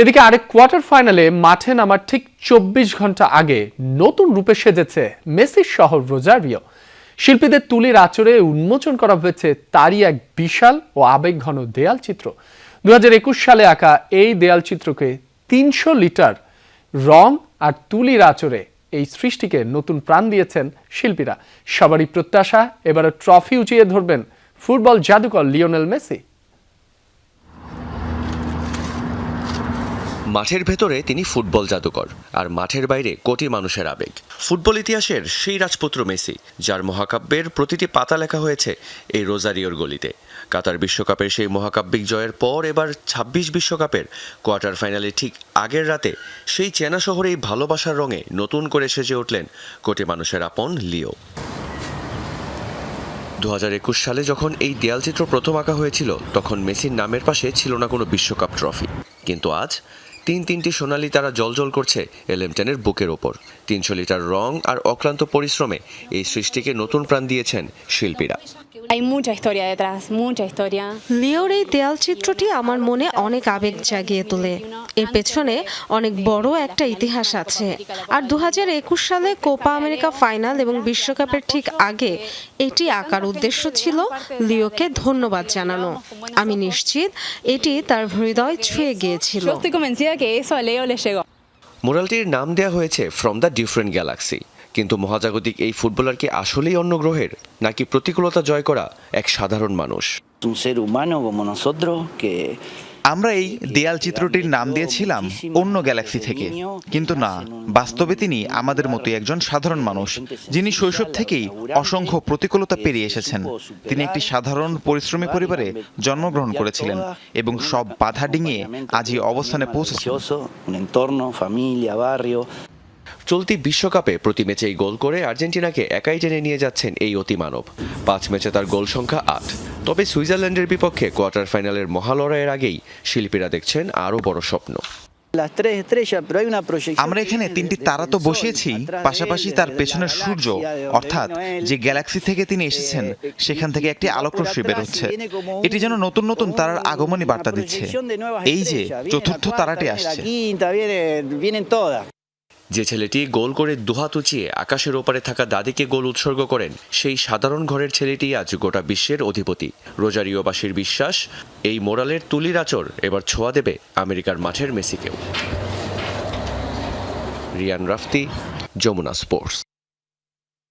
এদিকে আরেক কোয়ার্টার ফাইনালে মাঠে নামার ঠিক ২৪ ঘন্টা আগে নতুন রূপে সেজেছে মেসির শহর রোজারিও। শিল্পীদের তুলির আঁচড়ে উন্মোচন করা হয়েছে তারই এক বিশাল ও আবেগঘন দেয়াল চিত্র। ২০২১ সালে আঁকা এই দেয়াল চিত্রকে ৩০০ লিটার রং আর তুলির আঁচড়ে এই সৃষ্টিকে নতুন প্রাণ দিয়েছেন শিল্পীরা। সবারই প্রত্যাশা এবারে ট্রফি উঁচিয়ে ধরবেন ফুটবল জাদুকর লিওনেল মেসি। মাঠের ভেতরে তিনি ফুটবল জাদুকর, আর মাঠের বাইরে কোটি মানুষের আবেগ। ফুটবল ইতিহাসের সেই রাজপুত্র মেসি, যার মহাকাব্যের প্রতিটি পাতা লেখা হয়েছে এই রোজারিওর গলিতে। কাতার বিশ্বকাপের সেই মহাকাব্যিক জয়ের পর এবার ২৬ বিশ্বকাপের কোয়ার্টার ফাইনালে ঠিক আগের রাতে সেই চেনা শহরেই ভালোবাসার রঙে নতুন করে সেজে উঠলেন কোটি মানুষের আপন লিও। ২০২১ সালে যখন এই দেয়ালচিত্র প্রথম আঁকা হয়েছিল, তখন মেসির নামের পাশে ছিল না কোনো বিশ্বকাপ ট্রফি। কিন্তু আজ তিনটি সোনালি তারা জ্বলজ্বল করছে এলএম10-এর বুকের ওপর। ৩০০ লিটার রং আর অক্লান্ত পরিশ্রমে এই সৃষ্টিকে নতুন প্রাণ দিয়েছেন শিল্পীরা। লিওর এই দেয়াল চিত্রটি আমার মনে অনেক আবেগ জাগিয়ে তোলে। এর পেছনে অনেক বড় একটা ইতিহাস আছে। আর ২০২১ সালে কোপা আমেরিকা ফাইনাল এবং বিশ্বকাপের ঠিক আগে এটি আঁকার উদ্দেশ্য ছিল লিওকে ধন্যবাদ জানানো। আমি নিশ্চিত এটি তার হৃদয় ছুঁয়ে গিয়েছিল। মুরালটির নাম দেয়া হয়েছে ফ্রম দ্য ডিফারেন্ট গ্যালাক্সি। কিন্তু মহাজাগতিক এই ফুটবলার কি আসলেই অন্য গ্রহের, নাকি প্রতিকূলতা জয় করা এক সাধারণ মানুষ? আমরা এই দেয়াল চিত্রটির নাম দিয়েছিলাম অন্য গ্যালাক্সি থেকে, কিন্তু না, বাস্তবে তিনি আমাদের মতোই একজন সাধারণ মানুষ, যিনি শৈশব থেকেই অসংখ্য প্রতিকূলতা পেরিয়ে এসেছেন। তিনি একটি সাধারণ পরিশ্রমী পরিবারে জন্মগ্রহণ করেছিলেন এবং সব বাধা ডিঙিয়ে আজ এই অবস্থানে পৌঁছেছেন। চলতি বিশ্বকাপে প্রতি ম্যাচেই গোল করে আর্জেন্টিনাকে একাই টেনে নিয়ে যাচ্ছেন এই অতিমানব। ৫ ম্যাচে তার গোল সংখ্যা ৮। তবে সুইজারল্যান্ডের বিপক্ষে কোয়ার্টার ফাইনালের মহালড়াইয়ের আগেই শিল্পীরা দেখছেন আরও বড় স্বপ্ন। আমরা এখানে ৩টি তারা তো বসিয়েছি, পাশাপাশি তার পেছনের সূর্য, অর্থাৎ যে গ্যালাক্সি থেকে তিনি এসেছেন সেখান থেকে একটি আলোকরশ্মি বের হচ্ছে। এটি যেন নতুন নতুন তারার আগমনী বার্তা দিচ্ছে। এই যে চতুর্থ তারাটি আসছে। যে ছেলেটি গোল করে দুহাত উঁচিয়ে আকাশের ওপারে থাকা দাদিকে গোল উৎসর্গ করেন, সেই সাধারণ ঘরের ছেলেটি আজ গোটা বিশ্বের অধিপতি। রোজারিওবাসীর বিশ্বাস, এই মোরালের তুলির আঁচড় এবার ছোঁয়া দেবে আমেরিকার মাঠের মেসিকেও। রিয়ান রাফতি, যমুনা স্পোর্টস।